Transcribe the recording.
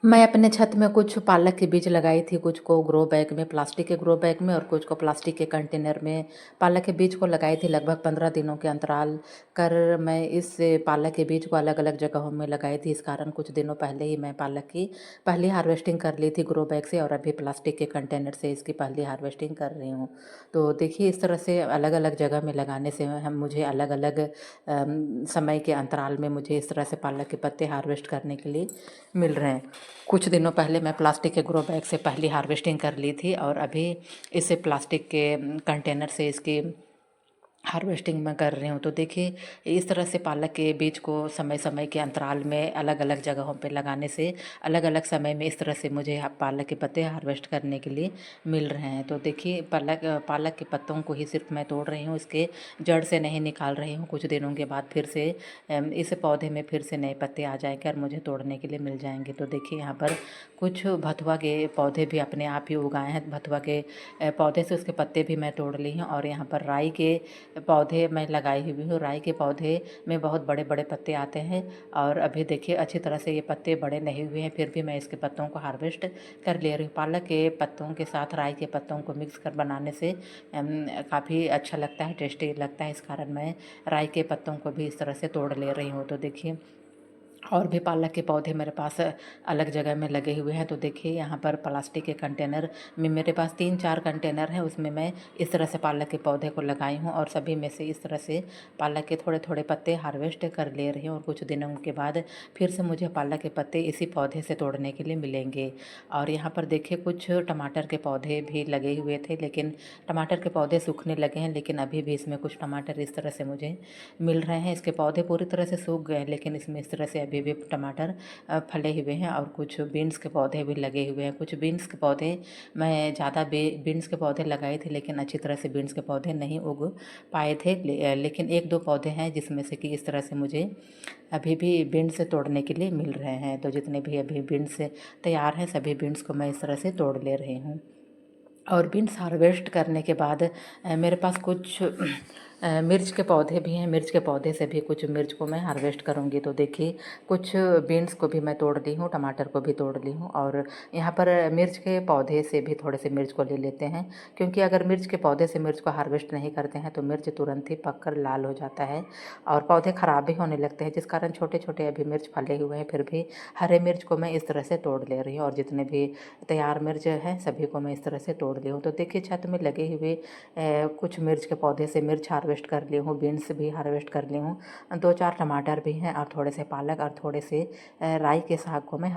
मैं अपने छत में कुछ पालक के बीज लगाई थी, कुछ को ग्रो बैग में, प्लास्टिक के ग्रो बैग में और कुछ को प्लास्टिक के कंटेनर में पालक के बीज को लगाई थी लगभग 15 दिनों के अंतराल कर मैं इस पालक के बीज को अलग-अलग जगहों में लगाई थी। इस कारण कुछ दिनों पहले ही मैं पालक की पहली हार्वेस्टिंग कर ली थी ग्रो बैग से और अभी प्लास्टिक के कंटेनर से इसकी पहली हार्वेस्टिंग कर रही हूँ। तो देखिए इस तरह से अलग-अलग जगह में लगाने से हम मुझे अलग-अलग समय के अंतराल में मुझे इस तरह से पालक के पत्ते हार्वेस्ट करने के लिए मिल रहे हैं। कुछ दिनों पहले मैं प्लास्टिक के ग्रो बैग से पहली हार्वेस्टिंग कर ली थी और अभी इसे प्लास्टिक के कंटेनर से इसकी हार्वेस्टिंग मैं कर रही हूँ। तो देखिए इस तरह से पालक के बीज को समय समय के अंतराल में अलग अलग जगहों पे लगाने से अलग अलग समय में इस तरह से मुझे पालक के पत्ते हार्वेस्ट करने के लिए मिल रहे हैं। तो देखिए पालक पालक के पत्तों को ही सिर्फ मैं तोड़ रही हूँ, इसके जड़ से नहीं निकाल रही हूँ। कुछ दिनों के बाद फिर से इस पौधे में फिर से नए पत्ते आ जाएंगे और मुझे तोड़ने के लिए मिल जाएंगे। तो देखिए यहाँ पर कुछ भथुआ के पौधे भी अपने आप ही उगाए हैं। भथुआ के पौधे से उसके पत्ते भी मैं तोड़ ली हूँ और यहाँ पर राई के पौधे मैं लगाई हुई हूँ। राई के पौधे में बहुत बड़े बड़े पत्ते आते हैं और अभी देखिए अच्छी तरह से ये पत्ते बड़े नहीं हुए हैं, फिर भी मैं इसके पत्तों को हार्वेस्ट कर ले रही हूँ। पालक के पत्तों के साथ राई के पत्तों को मिक्स कर बनाने से काफ़ी अच्छा लगता है, टेस्टी लगता है। इस कारण मैं राई के पत्तों को भी इस तरह से तोड़ ले रही हूँ। तो देखिए और भी पालक के पौधे मेरे पास अलग जगह में लगे हुए हैं। तो देखिए यहाँ पर प्लास्टिक के कंटेनर में मेरे पास 3-4 कंटेनर हैं, उसमें मैं इस तरह से पालक के पौधे को लगाई हूँ और सभी में से इस तरह से पालक के थोड़े थोड़े पत्ते हार्वेस्ट कर ले रही हूँ और कुछ दिनों के बाद फिर से मुझे पालक के पत्ते इसी पौधे से तोड़ने के लिए मिलेंगे। और यहाँ पर देखिए कुछ टमाटर के पौधे भी लगे हुए थे, लेकिन टमाटर के पौधे सूखने लगे हैं, लेकिन अभी भी इसमें कुछ टमाटर इस तरह से मुझे मिल रहे हैं। इसके पौधे पूरी तरह से सूख गए हैं, लेकिन इसमें इस तरह से अभी भी टमाटर फले हुए हैं और कुछ बीन्स के पौधे भी लगे हुए हैं। कुछ बीन्स के पौधे मैं ज़्यादा बीन्स के पौधे लगाए थे, लेकिन अच्छी तरह से बीन्स के पौधे नहीं उग पाए थे। लेकिन 1-2 पौधे हैं जिसमें से कि इस तरह से मुझे अभी भी बीन्स तोड़ने के लिए मिल रहे हैं। तो जितने भी अभी बीन्स तैयार हैं सभी बीन्स को मैं इस तरह से तोड़ ले रही हूँ। और बीन्स हार्वेस्ट करने के बाद मेरे पास कुछ मिर्च के पौधे भी हैं। मिर्च के पौधे से भी कुछ मिर्च को मैं हार्वेस्ट करूँगी। तो देखिए कुछ बीन्स को भी मैं तोड़ ली हूँ, टमाटर को भी तोड़ ली हूँ और यहाँ पर मिर्च के पौधे से भी थोड़े से मिर्च को ले लेते हैं, क्योंकि अगर मिर्च के पौधे से मिर्च को हार्वेस्ट नहीं करते हैं तो मिर्च तुरंत ही पक कर लाल हो जाता है और पौधे ख़राब भी होने लगते हैं, जिस कारण छोटे छोटे अभी मिर्च फले हुए हैं। फिर भी हरे मिर्च को मैं इस तरह से तोड़ ले रही हूँ और जितने भी तैयार मिर्च हैं सभी को मैं इस तरह से तोड़ ली हूँ। तो देखिए छत में लगे हुए कुछ मिर्च के पौधे से मिर्च हार्वेस्ट कर ली हूँ, बीन्स भी हार्वेस्ट कर ली हूँ, 2-4 टमाटर भी हैं और थोड़े से पालक और थोड़े से राई के साग को मैं